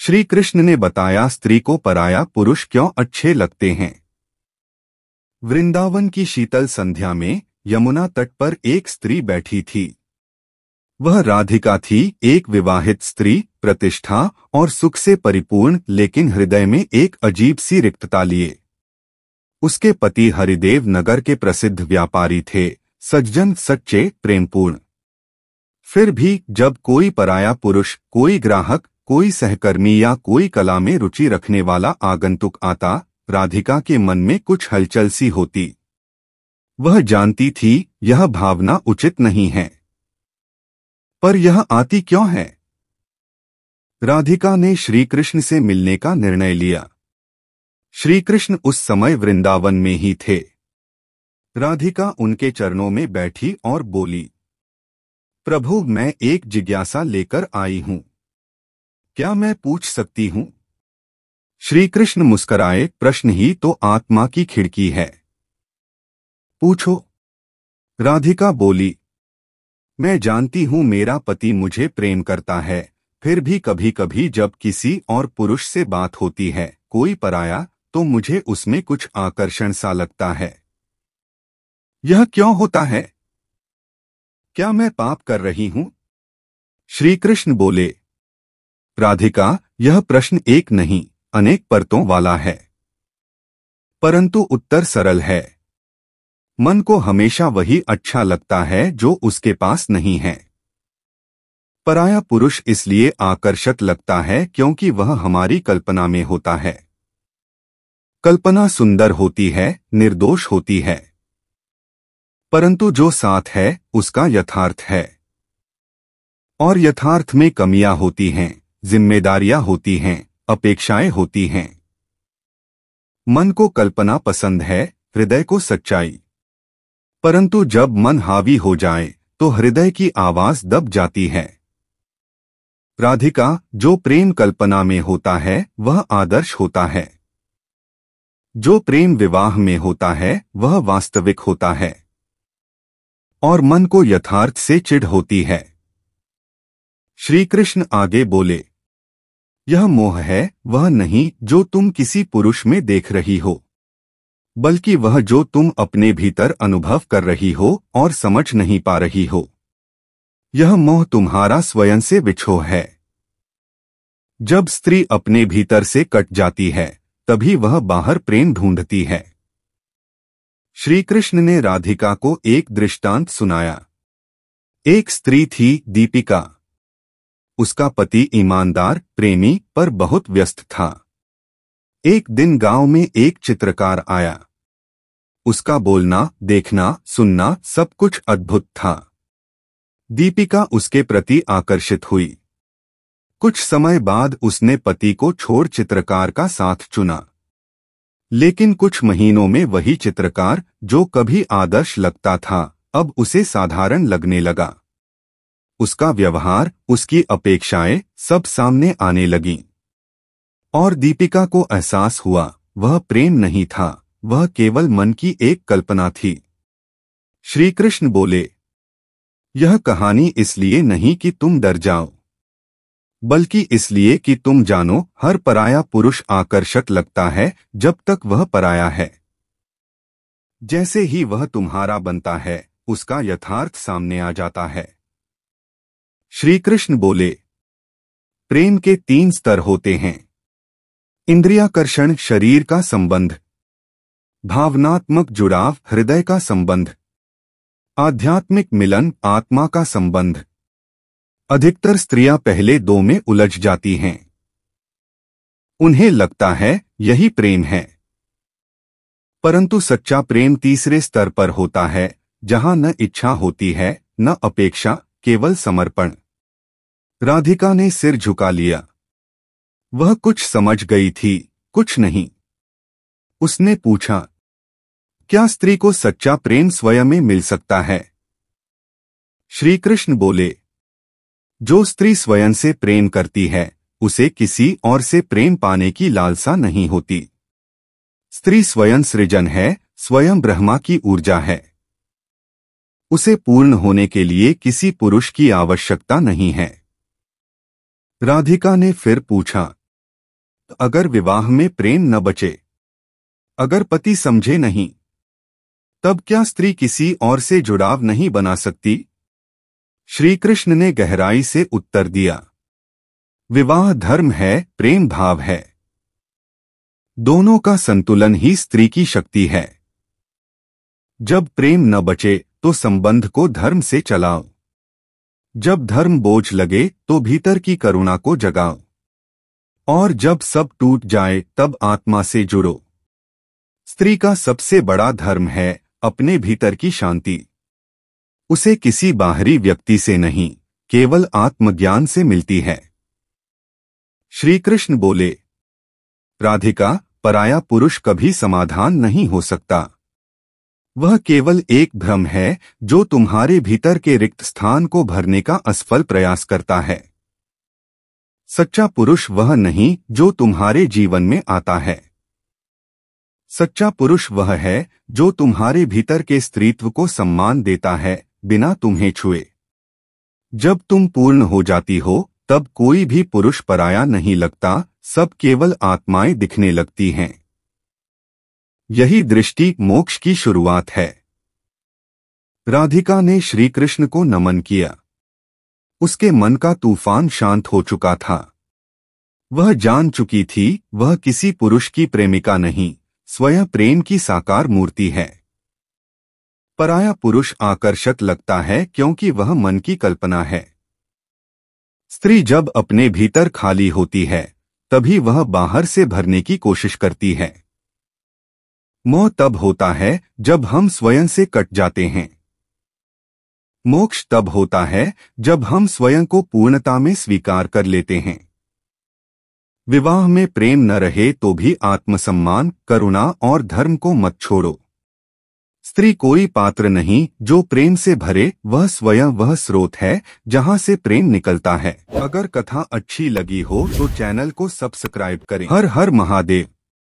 श्री कृष्ण ने बताया, स्त्री को पराया पुरुष क्यों अच्छे लगते हैं। वृंदावन की शीतल संध्या में यमुना तट पर एक स्त्री बैठी थी। वह राधिका थी, एक विवाहित स्त्री, प्रतिष्ठा और सुख से परिपूर्ण, लेकिन हृदय में एक अजीब सी रिक्तता लिए। उसके पति हरिदेव नगर के प्रसिद्ध व्यापारी थे, सज्जन, सच्चे, प्रेमपूर्ण। फिर भी जब कोई पराया पुरुष, कोई ग्राहक, कोई सहकर्मी या कोई कला में रुचि रखने वाला आगंतुक आता, राधिका के मन में कुछ हलचल सी होती। वह जानती थी यह भावना उचित नहीं है, पर यह आती क्यों है? राधिका ने श्री कृष्ण से मिलने का निर्णय लिया। श्री कृष्ण उस समय वृंदावन में ही थे। राधिका उनके चरणों में बैठी और बोली, प्रभु, मैं एक जिज्ञासा लेकर आई हूं, क्या मैं पूछ सकती हूं? श्री कृष्ण मुस्कराए, प्रश्न ही तो आत्मा की खिड़की है, पूछो। राधिका बोली, मैं जानती हूं मेरा पति मुझे प्रेम करता है, फिर भी कभी कभी जब किसी और पुरुष से बात होती है, कोई पराया, तो मुझे उसमें कुछ आकर्षण सा लगता है। यह क्यों होता है? क्या मैं पाप कर रही हूं? श्री कृष्ण बोले, राधिका, यह प्रश्न एक नहीं, अनेक परतों वाला है, परंतु उत्तर सरल है। मन को हमेशा वही अच्छा लगता है जो उसके पास नहीं है। पराया पुरुष इसलिए आकर्षक लगता है क्योंकि वह हमारी कल्पना में होता है। कल्पना सुंदर होती है, निर्दोष होती है, परंतु जो साथ है उसका यथार्थ है। और यथार्थ में कमियां होती हैं, जिम्मेदारियां होती हैं, अपेक्षाएं होती हैं। मन को कल्पना पसंद है, हृदय को सच्चाई। परंतु जब मन हावी हो जाए तो हृदय की आवाज दब जाती है। राधिका, जो प्रेम कल्पना में होता है वह आदर्श होता है। जो प्रेम विवाह में होता है वह वास्तविक होता है। और मन को यथार्थ से चिढ़ होती है। श्री कृष्ण आगे बोले, यह मोह है, वह नहीं जो तुम किसी पुरुष में देख रही हो, बल्कि वह जो तुम अपने भीतर अनुभव कर रही हो और समझ नहीं पा रही हो। यह मोह तुम्हारा स्वयं से विछोह है। जब स्त्री अपने भीतर से कट जाती है तभी वह बाहर प्रेम ढूंढती है। श्री कृष्ण ने राधिका को एक दृष्टांत सुनाया। एक स्त्री थी, दीपिका। उसका पति ईमानदार, प्रेमी, पर बहुत व्यस्त था। एक दिन गांव में एक चित्रकार आया। उसका बोलना, देखना, सुनना सब कुछ अद्भुत था। दीपिका उसके प्रति आकर्षित हुई। कुछ समय बाद उसने पति को छोड़ चित्रकार का साथ चुना। लेकिन कुछ महीनों में वही चित्रकार, जो कभी आदर्श लगता था, अब उसे साधारण लगने लगा। उसका व्यवहार, उसकी अपेक्षाएं सब सामने आने लगीं। और दीपिका को एहसास हुआ वह प्रेम नहीं था, वह केवल मन की एक कल्पना थी। श्री कृष्ण बोले, यह कहानी इसलिए नहीं कि तुम डर जाओ, बल्कि इसलिए कि तुम जानो हर पराया पुरुष आकर्षक लगता है जब तक वह पराया है। जैसे ही वह तुम्हारा बनता है उसका यथार्थ सामने आ जाता है। श्री कृष्ण बोले, प्रेम के 3 स्तर होते हैं। इंद्रियाकर्षण, शरीर का संबंध। भावनात्मक जुड़ाव, हृदय का संबंध। आध्यात्मिक मिलन, आत्मा का संबंध। अधिकतर स्त्रियां पहले 2 में उलझ जाती हैं। उन्हें लगता है यही प्रेम है। परंतु सच्चा प्रेम तीसरे स्तर पर होता है, जहां न इच्छा होती है, न अपेक्षा, केवल समर्पण। राधिका ने सिर झुका लिया। वह कुछ समझ गई थी, कुछ नहीं। उसने पूछा, क्या स्त्री को सच्चा प्रेम स्वयं में मिल सकता है? श्री कृष्ण बोले, जो स्त्री स्वयं से प्रेम करती है उसे किसी और से प्रेम पाने की लालसा नहीं होती। स्त्री स्वयं सृजन है, स्वयं ब्रह्मा की ऊर्जा है। उसे पूर्ण होने के लिए किसी पुरुष की आवश्यकता नहीं है। राधिका ने फिर पूछा, अगर विवाह में प्रेम न बचे, अगर पति समझे नहीं, तब क्या स्त्री किसी और से जुड़ाव नहीं बना सकती? श्री कृष्ण ने गहराई से उत्तर दिया, विवाह धर्म है, प्रेम भाव है। दोनों का संतुलन ही स्त्री की शक्ति है। जब प्रेम न बचे तो संबंध को धर्म से चलाओ। जब धर्म बोझ लगे तो भीतर की करुणा को जगाओ। और जब सब टूट जाए तब आत्मा से जुड़ो। स्त्री का सबसे बड़ा धर्म है अपने भीतर की शांति। उसे किसी बाहरी व्यक्ति से नहीं, केवल आत्मज्ञान से मिलती है। श्री कृष्ण बोले, राधिका, पराया पुरुष कभी समाधान नहीं हो सकता। वह केवल एक भ्रम है जो तुम्हारे भीतर के रिक्त स्थान को भरने का असफल प्रयास करता है। सच्चा पुरुष वह नहीं जो तुम्हारे जीवन में आता है। सच्चा पुरुष वह है जो तुम्हारे भीतर के स्त्रीत्व को सम्मान देता है बिना तुम्हें छुए। जब तुम पूर्ण हो जाती हो तब कोई भी पुरुष पराया नहीं लगता, सब केवल आत्माएं दिखने लगती हैं। यही दृष्टि मोक्ष की शुरुआत है। राधिका ने श्री कृष्ण को नमन किया। उसके मन का तूफान शांत हो चुका था। वह जान चुकी थी वह किसी पुरुष की प्रेमिका नहीं, स्वयं प्रेम की साकार मूर्ति है। पराया पुरुष आकर्षक लगता है क्योंकि वह मन की कल्पना है। स्त्री जब अपने भीतर खाली होती है तभी वह बाहर से भरने की कोशिश करती है। मोह तब होता है जब हम स्वयं से कट जाते हैं। मोक्ष तब होता है जब हम स्वयं को पूर्णता में स्वीकार कर लेते हैं। विवाह में प्रेम न रहे तो भी आत्मसम्मान, करुणा और धर्म को मत छोड़ो। स्त्री कोई पात्र नहीं जो प्रेम से भरे, वह स्वयं वह स्रोत है जहां से प्रेम निकलता है। अगर कथा अच्छी लगी हो तो चैनल को सब्सक्राइब करें। हर हर महादेव।